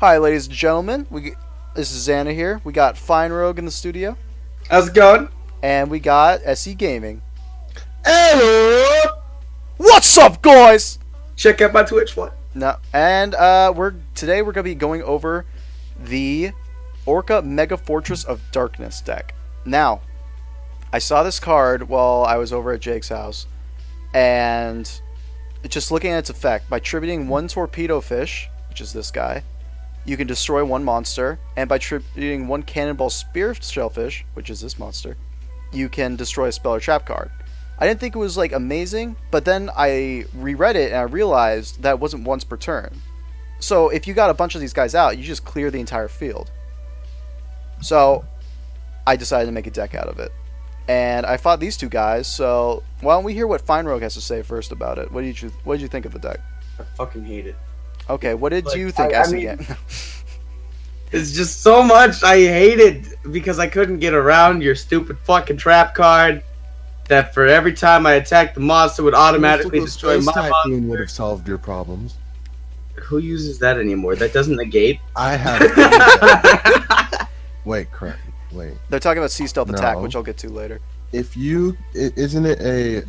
Hi, ladies and gentlemen. This is Xana here. We got Fine Rogue in the studio, How's it going? and we got SE Gaming. Hello! What's up, guys? Check out my Twitch one. No, and today we're gonna be going over the Orca Mega Fortress of Darkness deck. Now, I saw this card while I was over at Jake's house, and just looking at its effect, by tributing one torpedo fish, which is this guy, you can destroy one monster, and by tributing one cannonball spear shellfish, which is this monster, you can destroy a spell or trap card. I didn't think it was like amazing, but then I reread it and I realized that it wasn't once per turn. So if you got a bunch of these guys out, you just clear the entire field. So I decided to make a deck out of it. And I fought these two guys, so why don't we hear what Fine Rogue has to say first about it? What did you think of the deck? I fucking hate it. Okay, what did you think, again? It's just so much I hate it because I couldn't get around your stupid fucking trap card. That for every time I attack the monster would automatically destroy my Typhoon would have solved your problems. Who uses that anymore? That doesn't negate. I have. Wait, correct. Wait. They're talking about Sea Stealth Attack, No. which I'll get to later. If you, isn't it a?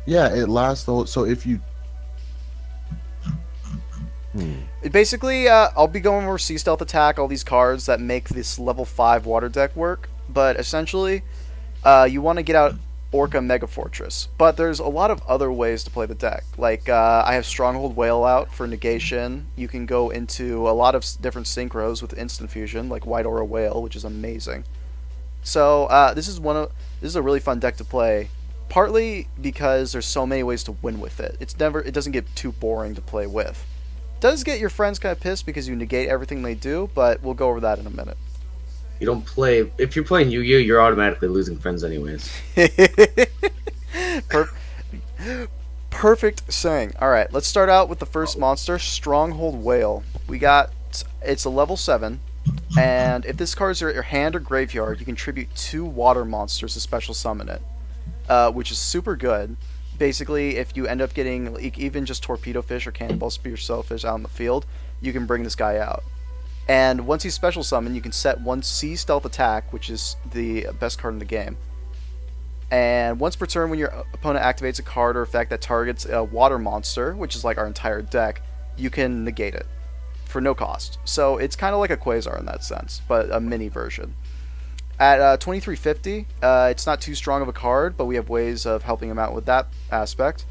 Yeah, it lasts though. So if you. Basically, I'll be going over Sea Stealth Attack, all these cards that make this level 5 water deck work, but essentially, you want to get out Orca Mega Fortress. But there's a lot of other ways to play the deck. Like, I have Stronghold Whale out for negation. You can go into a lot of different synchros with instant fusion, like White Aura Whale, which is amazing. So, this is a really fun deck to play, partly because there's so many ways to win with it. It doesn't get too boring to play with. Does get your friends kind of pissed because you negate everything they do, but we'll go over that in a minute. You don't play. If you're playing Yu-Gi-Oh, you're automatically losing friends anyways. Perfect saying. Alright, let's start out with the first monster, Stronghold Whale. It's a level 7, and if this card is at your hand or graveyard, you can tribute 2 water monsters to special summon it, which is super good. Basically, if you end up getting even just torpedo fish or cannonball spear shellfish out in the field, you can bring this guy out. And once he's special summoned, you can set one Sea Stealth Attack, which is the best card in the game. And once per turn, when your opponent activates a card or effect that targets a water monster, which is like our entire deck, you can negate it for no cost. So it's kind of like a Quasar in that sense, but a mini version. At 2350, it's not too strong of a card, but we have ways of helping him out with that aspect.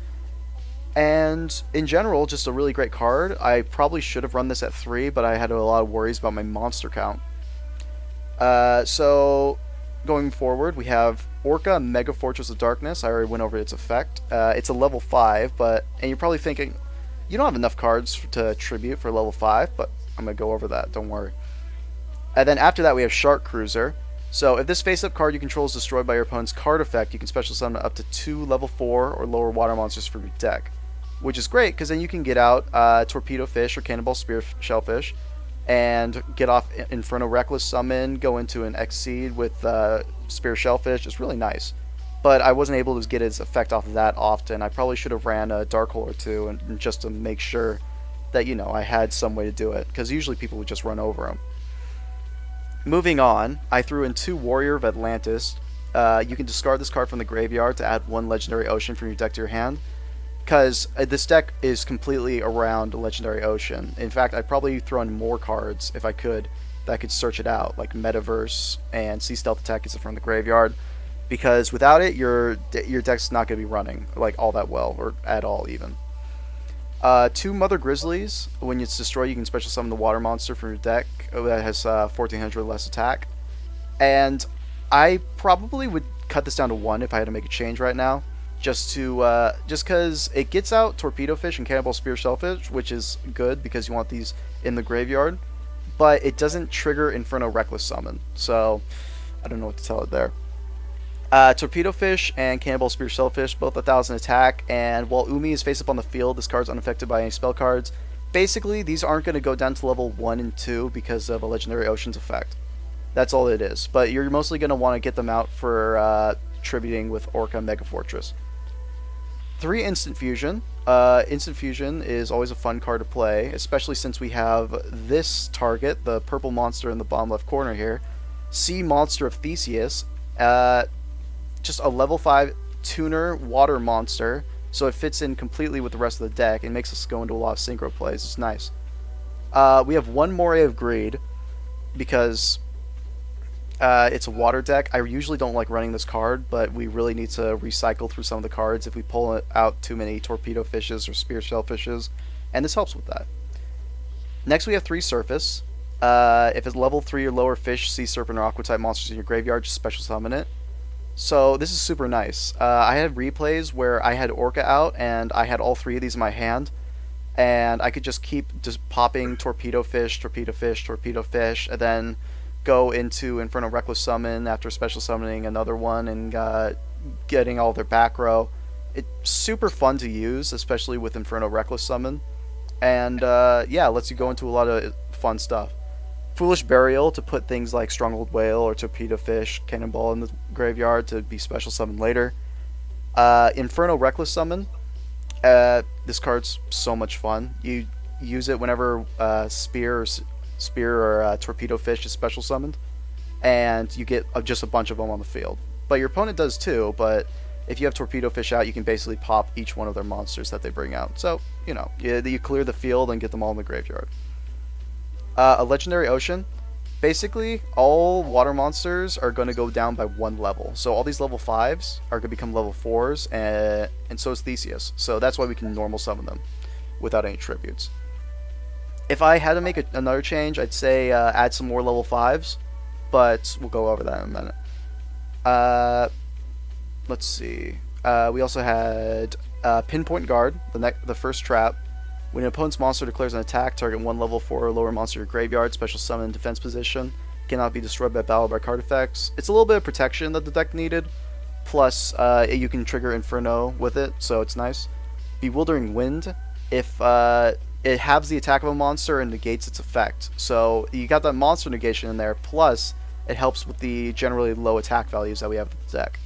And in general, just a really great card. I probably should have run this at 3, but I had a lot of worries about my monster count. So going forward, we have Orca Mega Fortress of Darkness. I already went over its effect. It's a level 5, and you're probably thinking, you don't have enough cards to tribute for level 5, but I'm going to go over that, don't worry. And then after that, we have Shark Cruiser. So if this face-up card you control is destroyed by your opponent's card effect, you can special summon up to 2 level 4 or lower water monsters from your deck. Which is great, because then you can get out Torpedo Fish or Cannonball Spear Shellfish, and get off Inferno Reckless Summon, go into an Exceed with Spear Shellfish. It's really nice. But I wasn't able to get its effect off that often. I probably should have ran a Dark Hole or 2, and just to make sure that, I had some way to do it, because usually people would just run over them. Moving on, I threw in 2 Warrior of Atlantis. You can discard this card from the graveyard to add 1 Legendary Ocean from your deck to your hand, because this deck is completely around Legendary Ocean. In fact, I'd probably throw in more cards if I could that could search it out, like Metaverse and Sea Stealth Attack is from the graveyard, because without it, your deck's not going to be running like all that well, or at all even. 2 Mother Grizzlies. When it's destroyed, you can special summon the water monster from your deck that has 1400 less attack. And I probably would cut this down to 1 if I had to make a change right now, just because it gets out Torpedo Fish and Cannonball Spear Shellfish, which is good because you want these in the graveyard, but it doesn't trigger Inferno Reckless Summon, so I don't know what to tell it there. Torpedo Fish and Cannonball Spear Shellfish, both 1000 attack, and while Umi is face up on the field, this card's unaffected by any spell cards. Basically, these aren't going to go down to level 1 and 2 because of a Legendary Ocean's effect. That's all it is, but you're mostly going to want to get them out for tributing with Orca Mega Fortress. 3 instant fusion. Instant fusion is always a fun card to play, especially since we have this target, the purple monster in the bottom left corner here. Sea Monster of Theseus. Just a level 5 tuner water monster, so it fits in completely with the rest of the deck and makes us go into a lot of synchro plays. It's nice. We have one Moray of Greed because it's a water deck. I usually don't like running this card, but we really need to recycle through some of the cards if we pull out too many torpedo fishes or spear shellfishes, and this helps with that. Next we have 3 Surface. If it's level 3 or lower fish, sea serpent, or aqua type monsters in your graveyard, just special summon it. So this is super nice. I had replays where I had Orca out and I had all 3 of these in my hand, and I could just keep just popping torpedo fish, and then go into Inferno Reckless Summon after special summoning another one and getting all their back row. It's super fun to use, especially with Inferno Reckless Summon, and yeah, lets you go into a lot of fun stuff. Foolish Burial to put things like Stronghold Whale or Torpedo Fish, Cannonball in the graveyard to be special summoned later. Inferno Reckless Summon. This card's so much fun. You use it whenever Spear or Torpedo Fish is special summoned, and you get just a bunch of them on the field. But your opponent does too, but if you have Torpedo Fish out, you can basically pop each one of their monsters that they bring out. So, you know, you clear the field and get them all in the graveyard. A Legendary Ocean. Basically, all water monsters are going to go down by 1 level. So all these level 5s are going to become level 4s, and so is Theseus. So that's why we can normal summon them without any tributes. If I had to make another change, I'd say add some more level 5s, but we'll go over that in a minute. Let's see. We also had Pinpoint Guard, the first trap. When an opponent's monster declares an attack, target 1 level 4 or lower monster in your graveyard, special summon in defense position, cannot be destroyed by battle by card effects. It's a little bit of protection that the deck needed, plus you can trigger Inferno with it, so it's nice. Bewildering Wind. If it halves the attack of a monster and negates its effect. So you got that monster negation in there, plus it helps with the generally low attack values that we have with the deck.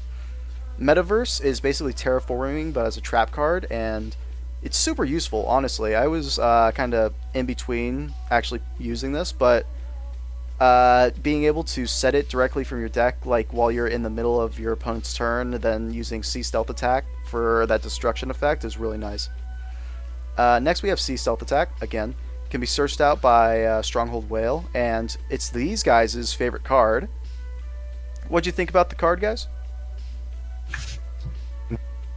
Metaverse is basically terraforming, but as a trap card, and it's super useful, honestly. I was kind of in between actually using this, but being able to set it directly from your deck, like while you're in the middle of your opponent's turn, then using Sea Stealth Attack for that destruction effect is really nice. Next we have Sea Stealth Attack. Again, can be searched out by Stronghold Whale, and it's these guys' favorite card. What'd you think about the card, guys?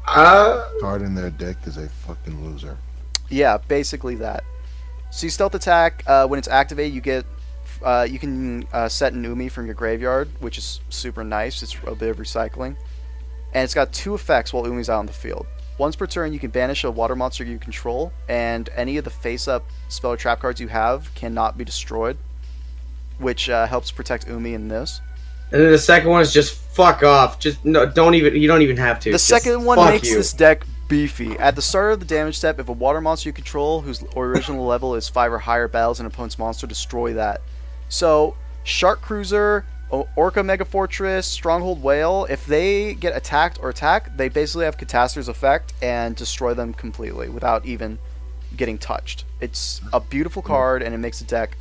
Card in their deck is a fucking loser. Yeah, basically that. Sea Stealth Attack, when it's activated, you get you can set an Umi from your graveyard, which is super nice. It's a bit of recycling, and it's got 2 effects while Umi's out on the field. Once per turn, you can banish a water monster you control, and any of the face-up spell or trap cards you have cannot be destroyed, which helps protect Umi in this. And then the second one is just fuck off. Just no, you don't even have to. The Just second one fuck makes you. this deck beefy. At the start of the damage step, if a water monster you control whose original level is 5 or higher battles an opponent's monster, destroy that. So Shark Cruiser, Orca Mega Fortress, Stronghold Whale, if they get attacked or attack, they basically have Catastroph's effect and destroy them completely without even getting touched. It's a beautiful card, and it makes the deck,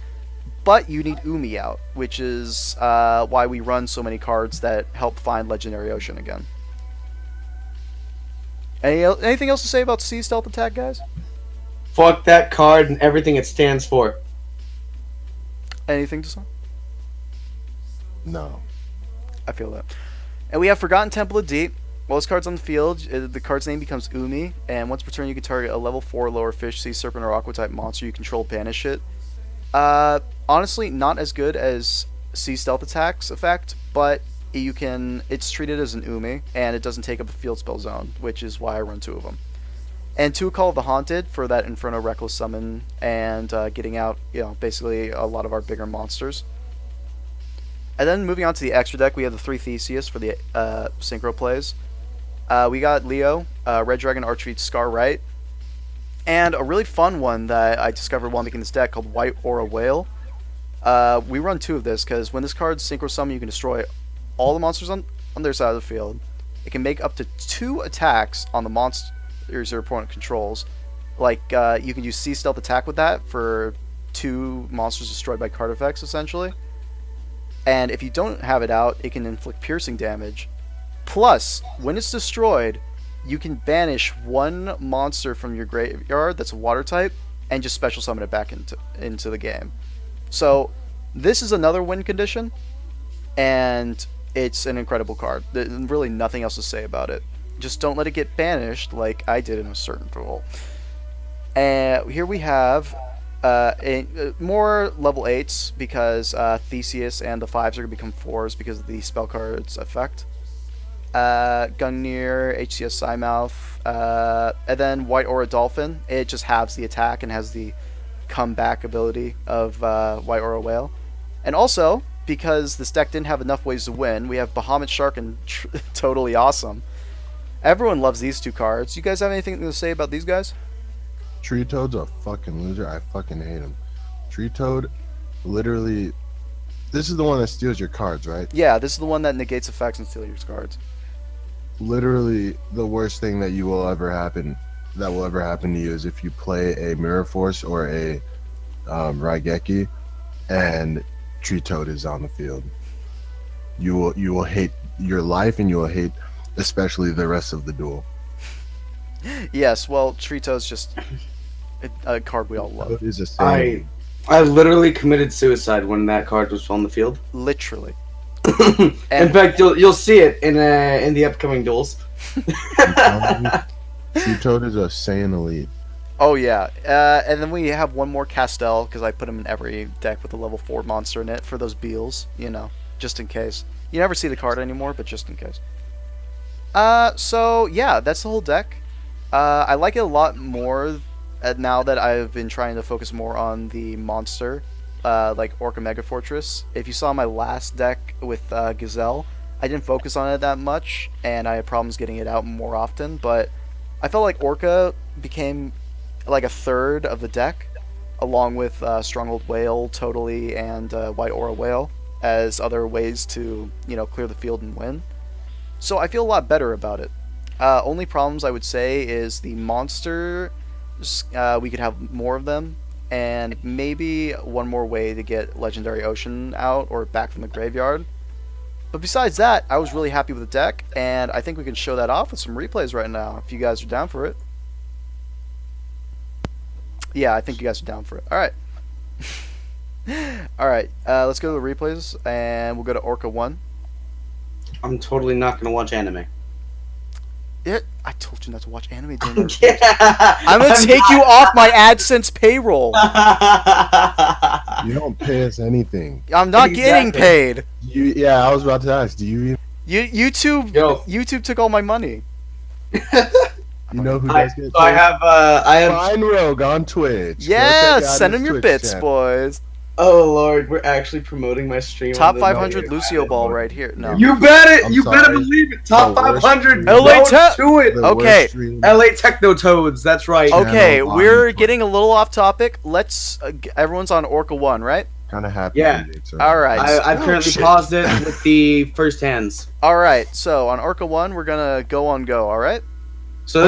but you need Umi out, which is why we run so many cards that help find Legendary Ocean again. Anything else to say about Sea Stealth Attack, guys? Fuck that card and everything it stands for. Anything to say? No. I feel that. And we have Forgotten Temple of Deep. While this card's on the field, the card's name becomes Umi, and once per turn you can target a level 4 lower fish, sea serpent, or aqua type monster you control, banish it. Honestly, not as good as Sea Stealth Attack's effect, but it's treated as an Umi, and it doesn't take up a field spell zone, which is why I run 2 of them. And 2 Call of the Haunted for that Inferno Reckless Summon and getting out, basically a lot of our bigger monsters. And then moving on to the extra deck, we have the 3 Theseus for the synchro plays. We got Leo, Red Dragon Archery Scar Right, and a really fun one that I discovered while making this deck called White Aura Whale. We run 2 of this because when this card's synchro summon, you can destroy all the monsters on their side of the field. It can make up to 2 attacks on the your opponent controls. Like, you can use Sea Stealth Attack with that for 2 monsters destroyed by card effects, essentially. And if you don't have it out, it can inflict piercing damage. Plus, when it's destroyed, you can banish 1 monster from your graveyard that's a water type, and just special summon it back into the game. So, this is another win condition, and it's an incredible card. There's really nothing else to say about it. Just don't let it get banished like I did in a certain duel. And here we have more level 8s because Theseus and the 5s are going to become 4s because of the spell card's effect. Gungnir, HCS Psymouth, and then White Aura Dolphin. It just halves the attack and has the comeback ability of White Aura Whale. And also, because this deck didn't have enough ways to win, we have Bahamut Shark and Totally Awesome. Everyone loves these 2 cards. You guys have anything to say about these guys? Tree Toad's a fucking loser. I fucking hate him. Tree Toad, literally, this is the one that steals your cards, right? Yeah, this is the one that negates effects and steals your cards. Literally, the worst thing that will ever happen to you is if you play a Mirror Force or a Raigeki, and Tree Toad is on the field. You will hate your life, and you will hate especially the rest of the duel. Yes, well, Tree Toad's just a card we all love. Is a saying. I literally committed suicide when that card was on the field. Literally. In fact, you'll see it in the upcoming duels. Tree Toad is a Saiyan elite. Oh yeah, and then we have one more Castel because I put him in every deck with a level 4 monster in it for those beals, just in case. You never see the card anymore, but just in case. So yeah, that's the whole deck. I like it a lot more now that I've been trying to focus more on the monster, like Orca Mega Fortress. If you saw my last deck with Gazelle, I didn't focus on it that much, and I had problems getting it out more often, but I felt like Orca became like a third of the deck, along with Stronghold Whale, Totally, and White Aura Whale, as other ways to, clear the field and win. So I feel a lot better about it. Only problems I would say is the monster, we could have more of them, and maybe one more way to get Legendary Ocean out or back from the graveyard. But besides that, I was really happy with the deck, and I think we can show that off with some replays right now, if you guys are down for it. Yeah, I think you guys are down for it. Alright. Alright, let's go to the replays, and we'll go to Orca 1. I'm totally not going to watch anime. I told you not to watch anime during our Yeah, I'm going to take you off my AdSense payroll. You don't pay us anything. I'm not getting paid. Yeah, I was about to ask. Do you? YouTube took all my money. You know who does get paid? I have Fine Rogue on Twitch. Yeah, send him your bits, boys. Oh lord, we're actually promoting my stream. Top 500 Lucio Ball right here. No. You bet it. You sorry. better believe it. Top 500. LA Tech. To it. Okay. LA Techno Toads. That's right. Okay, we're getting a little off topic. Let's. Everyone's on Orca 1, right? Kind of happy. Yeah. All right. I've currently paused it with the first hands. All right. So on Orca 1, we're gonna go on go. All right. So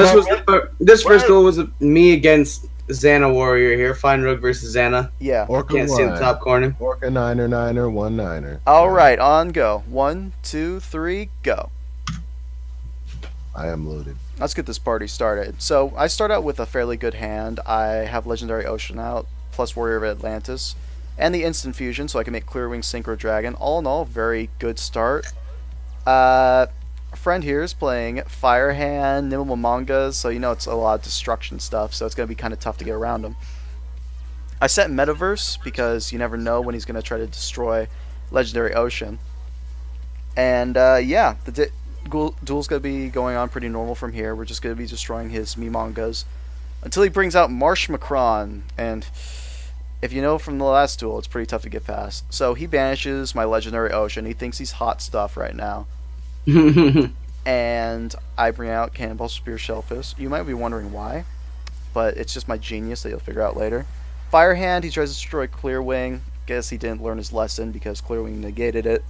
this first duel was me against XanaWarrior here. Fine Rogue versus Xana. Yeah. Orca Can't see in the top corner. Orca 9er 1 9er. All right. On go. 1, 2, 3, go. I am loaded. Let's get this party started. So I start out with a fairly good hand. I have Legendary Ocean out, plus Warrior of Atlantis, and the Instant Fusion, so I can make Clearwing Synchro Dragon. All in all, very good start. A friend here is playing Firehand, Nimble Mangas, so it's a lot of destruction stuff, so it's going to be kind of tough to get around him. I set Metaverse because you never know when he's going to try to destroy Legendary Ocean. And yeah, the duel's going to be going on pretty normal from here. We're just going to be destroying his Mimangas until he brings out Marsh Macron, and if you know from the last duel, it's pretty tough to get past. So he banishes my Legendary Ocean. He thinks he's hot stuff right now. And I bring out Cannonball Spear Shellfish. You might be wondering why, but it's just my genius that you'll figure out later. Firehand, he tries to destroy Clearwing. Guess he didn't learn his lesson because Clearwing negated it.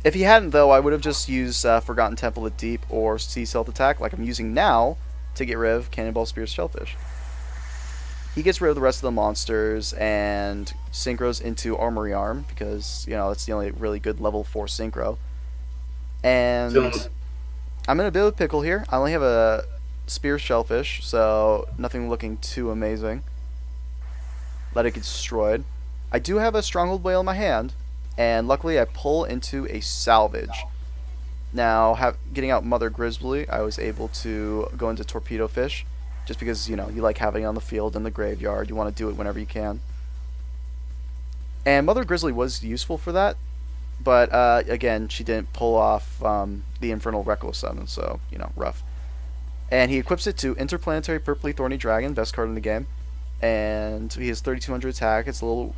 If he hadn't, though, I would have just used Forgotten Temple of Deep or Sea Stealth Attack like I'm using now, to get rid of Cannonball Spear's Shellfish. He gets rid of the rest of the monsters and synchros into Armory Arm because, that's the only really good level 4 synchro. And I'm in a bit of a pickle here. I only have a Spear Shellfish, so nothing looking too amazing. Let it get destroyed. I do have a Stronghold Whale in my hand, and luckily I pull into a Salvage. Now, getting out Mother Grizzly, I was able to go into Torpedo Fish, just because, you like having it on the field in the graveyard. You want to do it whenever you can. And Mother Grizzly was useful for that, but again, she didn't pull off the Infernal Reckless Summon, so, rough. And he equips it to Interplanetary Purpley Thorny Dragon, best card in the game. And he has 3200 attack. It's a little...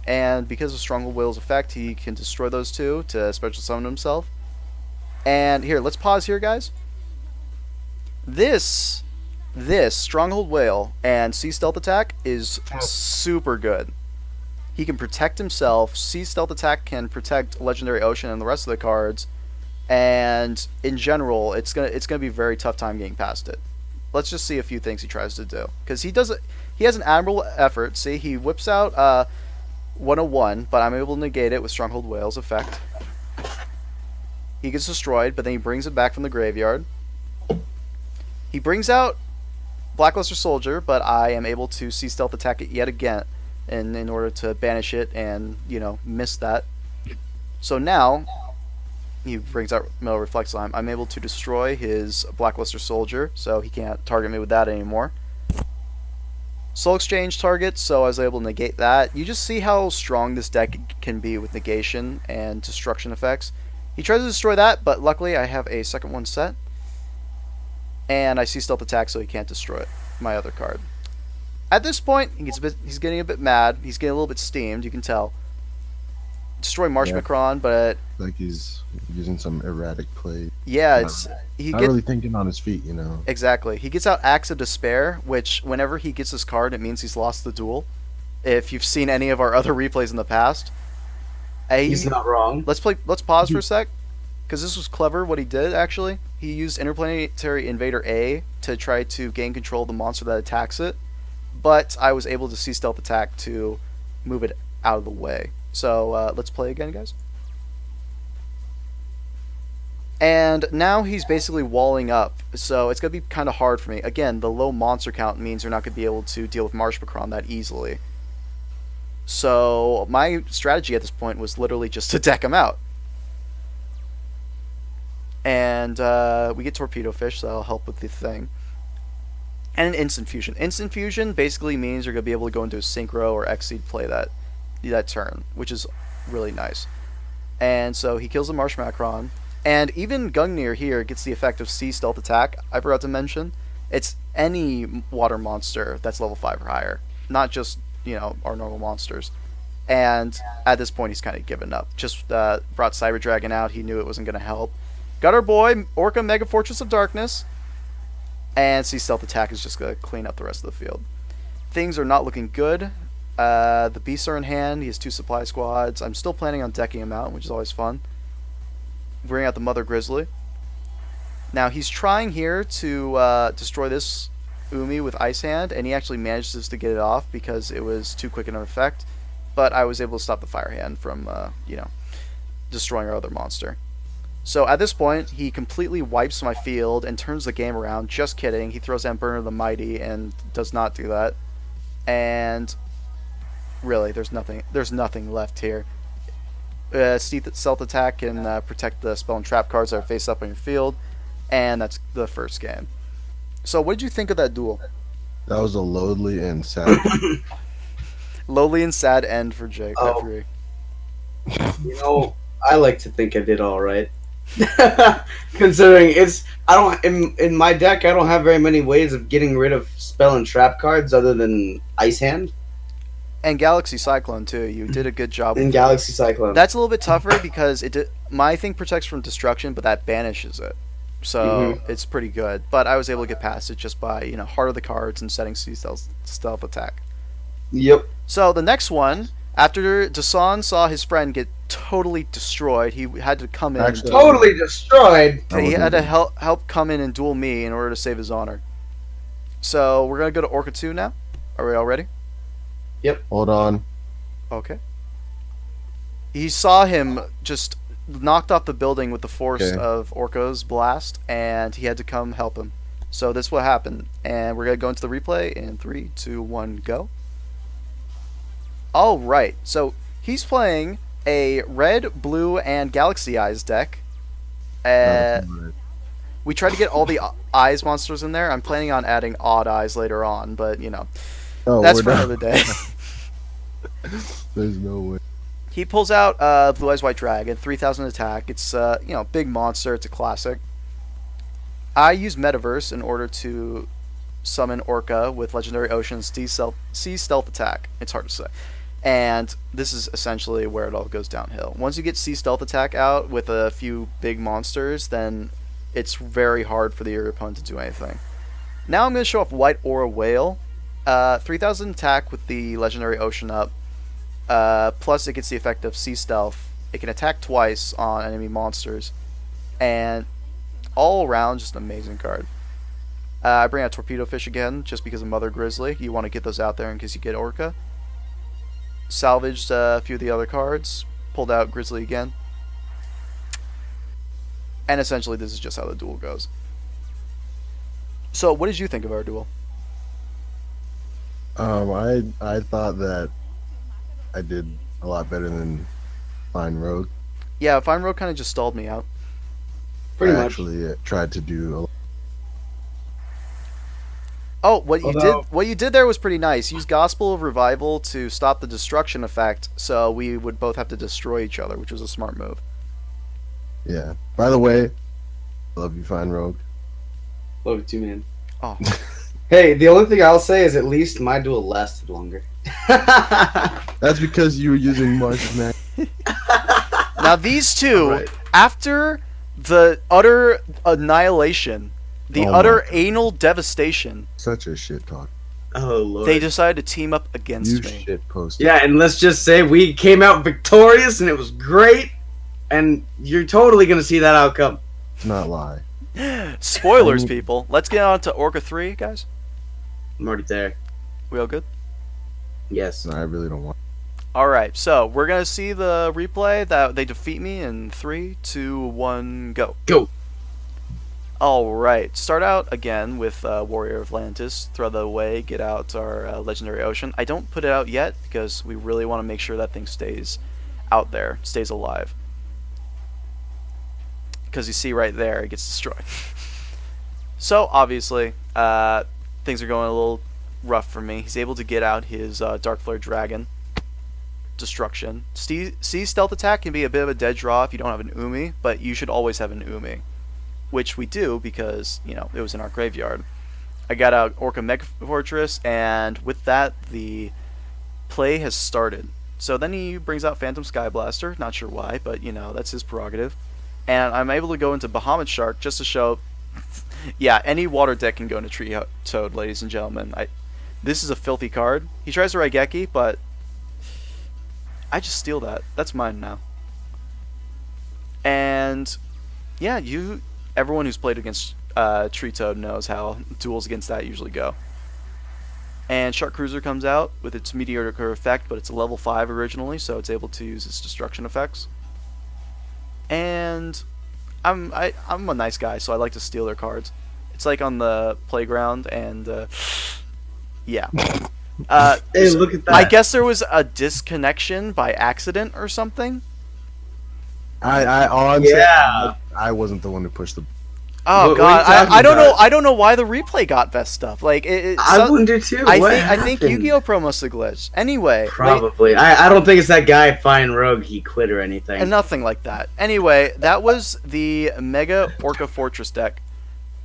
And because of Stronghold Whale's effect, he can destroy those two to special summon himself. And here, let's pause here, guys. This Stronghold Whale and Sea Stealth Attack is super good. He can protect himself. Sea Stealth Attack can protect Legendary Ocean and the rest of the cards. And in general, it's gonna be a very tough time getting past it. Let's just see a few things he tries to do, because he has an admirable effort. See, he whips out 101, but I'm able to negate it with Stronghold Whale's effect. He gets destroyed, but then he brings it back from the graveyard. He brings out Blackluster Soldier, but I am able to Sea Stealth Attack it yet again in order to banish it and, miss that. So now, he brings out Metal Reflect Slime. I'm able to destroy his Blackluster Soldier, so he can't target me with that anymore. Soul Exchange targets, so I was able to negate that. You just see how strong this deck can be with negation and destruction effects. He tries to destroy that, but luckily I have a second one set. And I see Stealth Attack, so he can't destroy it. My other card. At this point, he's getting a bit mad. He's getting a little bit steamed, you can tell. Destroy Marsh Macron, but... Like he's using some erratic play. Yeah, not really thinking on his feet, Exactly. He gets out Axe of Despair, which whenever he gets this card, it means he's lost the duel. If you've seen any of our other replays in the past. He's not wrong. Let's pause for a sec, because this was clever what he did, actually. He used Interplanetary Invader A to try to gain control of the monster that attacks it, but I was able to see Stealth Attack to move it out of the way. So let's play again, guys. And now he's basically walling up, so it's going to be kind of hard for me. Again, the low monster count means you're not going to be able to deal with Marsh Macron that easily. So my strategy at this point was literally just to deck him out. And we get Torpedo Fish, so that'll help with the thing. And an Instant Fusion. Instant Fusion basically means you're going to be able to go into a Synchro or Xseed play that turn, which is really nice. And so he kills the Marsh Macron. And even Gungnir here gets the effect of Sea Stealth Attack, I forgot to mention. It's any water monster that's level 5 or higher, not just, our normal monsters. And at this point, he's kind of given up. Just brought Cyber Dragon out. He knew it wasn't going to help. Got our boy, Orca Mega Fortress of Darkness. And Sea Stealth Attack is just going to clean up the rest of the field. Things are not looking good. The beasts are in hand. He has 2 supply squads. I'm still planning on decking him out, which is always fun. Bring out the Mother Grizzly. Now, he's trying here to destroy this Umi with Ice Hand, and he actually manages to get it off because it was too quick an effect. But I was able to stop the Fire Hand from, destroying our other monster. So at this point, he completely wipes my field and turns the game around. Just kidding. He throws down Burner the Mighty and does not do that. And really, there's nothing left here. Stealth Attack can protect the spell and trap cards that are face up on your field, and that's the first game. So what did you think of that duel? That was a lowly and sad. Lowly and sad end for Jake. Oh. I like to think I did all right. Considering in my deck, I don't have very many ways of getting rid of spell and trap cards other than Ice Hand. And Galaxy Cyclone too. You did a good job. In Galaxy Cyclone, that's a little bit tougher because my thing protects from destruction, but that banishes it. So it's pretty good. But I was able to get past it just by Heart of the Cards and setting Sea Stealth Attack. Yep. So the next one After Dasan saw his friend get totally destroyed, he had to come in. Actually, Totally destroyed. He had to help come in and duel me in order to save his honor. So we're gonna go to Orca 2 now. Are we all ready? Hold on. Okay. He saw him just knocked off the building with the force of Orca's blast, and he had to come help him. So this is what happened, and we're gonna go into the replay in 3, 2, 1, go. All right. So he's playing a red, blue, and Galaxy Eyes deck. We tried to get all the eyes monsters in there. I'm planning on adding odd eyes later on, but that's for another day. There's no way. He pulls out Blue Eyes White Dragon, 3,000 attack. It's big monster. It's a classic. I use Metaverse in order to summon Orca with Legendary Ocean's Sea Stealth Attack. It's hard to say. And this is essentially where it all goes downhill. Once you get Sea Stealth Attack out with a few big monsters, then it's very hard for your opponent to do anything. Now I'm going to show off White Aura Whale. 3,000 attack with the Legendary Ocean up. Plus it gets the effect of Sea Stealth. It can attack twice on enemy monsters. And all around, just an amazing card. I bring out Torpedo Fish again, just because of Mother Grizzly. You want to get those out there in case you get Orca. Salvaged a few of the other cards. Pulled out Grizzly again. And essentially this is just how the duel goes. So what did you think of our duel? I thought that I did a lot better than Fine Rogue. Yeah, Fine Rogue kind of just stalled me out. Pretty I much. actually tried to do a lot. Oh, what you did there was pretty nice. Use Gospel of Revival to stop the destruction effect, so we would both have to destroy each other, which was a smart move. Yeah. By the way, I love you, Fine Rogue. Love you too, man. Oh. Hey, the only thing I'll say is at least my duel lasted longer. That's because you were using Marsh Man. Now these two, Right. after the utter annihilation, the Oh utter my. anal devastation, Such a shit talk. Oh, Lord. they decided to team up against You me. shit post. Yeah, and let's just say we came out victorious and it was great. And you're totally going to see that outcome. Let's not lie. Spoilers, people. Let's get on to Orca 3, guys. I'm already there. We all good? Yes. No, I really don't want. Alright, so we're going to see the replay that they defeat me in 3, 2, 1, go. Go. Alright, start out again with Warrior of Atlantis. Throw that away, get out our Legendary Ocean. I don't put it out yet because we really want to make sure that thing stays out there, stays alive. Because you see right there, it gets destroyed. So, obviously, things are going a little rough for me. He's able to get out his Dark Flare Dragon. Destruction. Sea Stealth Attack can be a bit of a dead draw if you don't have an Umi, but you should always have an Umi. Which we do because, it was in our graveyard. I got out Orca Mega Fortress, and with that, the play has started. So then he brings out Phantom Skyblaster, not sure why, but, that's his prerogative. And I'm able to go into Bahamut Shark just to show... yeah, any water deck can go into Tree Toad, ladies and gentlemen. This is a filthy card. He tries to Raigeki, but... I just steal that. That's mine now. And... yeah, everyone who's played against Tree Toad knows how duels against that usually go. And Shark Cruiser comes out with its mediocre effect, but it's a level 5 originally, so it's able to use its destruction effects. And I'm a nice guy, so I like to steal their cards. It's like on the playground, and yeah. Hey, look at that. I guess there was a disconnection by accident or something. Yeah. I wasn't the one who pushed the. Oh What are god, you talking I don't know. about? I don't know why the replay got messed up. Like I wonder too. I think Yu-Gi-Oh Pro must have glitched. Anyway, Probably. I don't think it's that guy Fine Rogue. He quit or anything. and nothing like that. Anyway, that was the Mega Orca Fortress deck.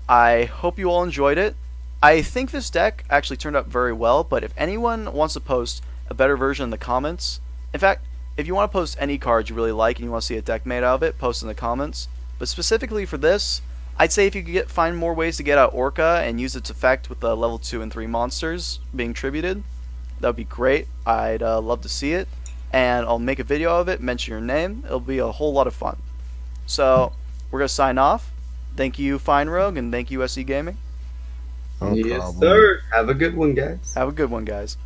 I hope you all enjoyed it. I think this deck actually turned out very well, but if anyone wants to post a better version in the comments, in fact, if you want to post any cards you really like and you want to see a deck made out of it, post in the comments. But specifically for this, I'd say if you could find more ways to get out Orca and use its effect with the level 2 and 3 monsters being tributed, that would be great. I'd love to see it. and I'll make a video of it, mention your name. It'll be a whole lot of fun. So we're gonna sign off. Thank you, Fine Rogue, and thank you, SE Gaming. No yes, problem. sir. Have a good one, guys. Have a good one, guys.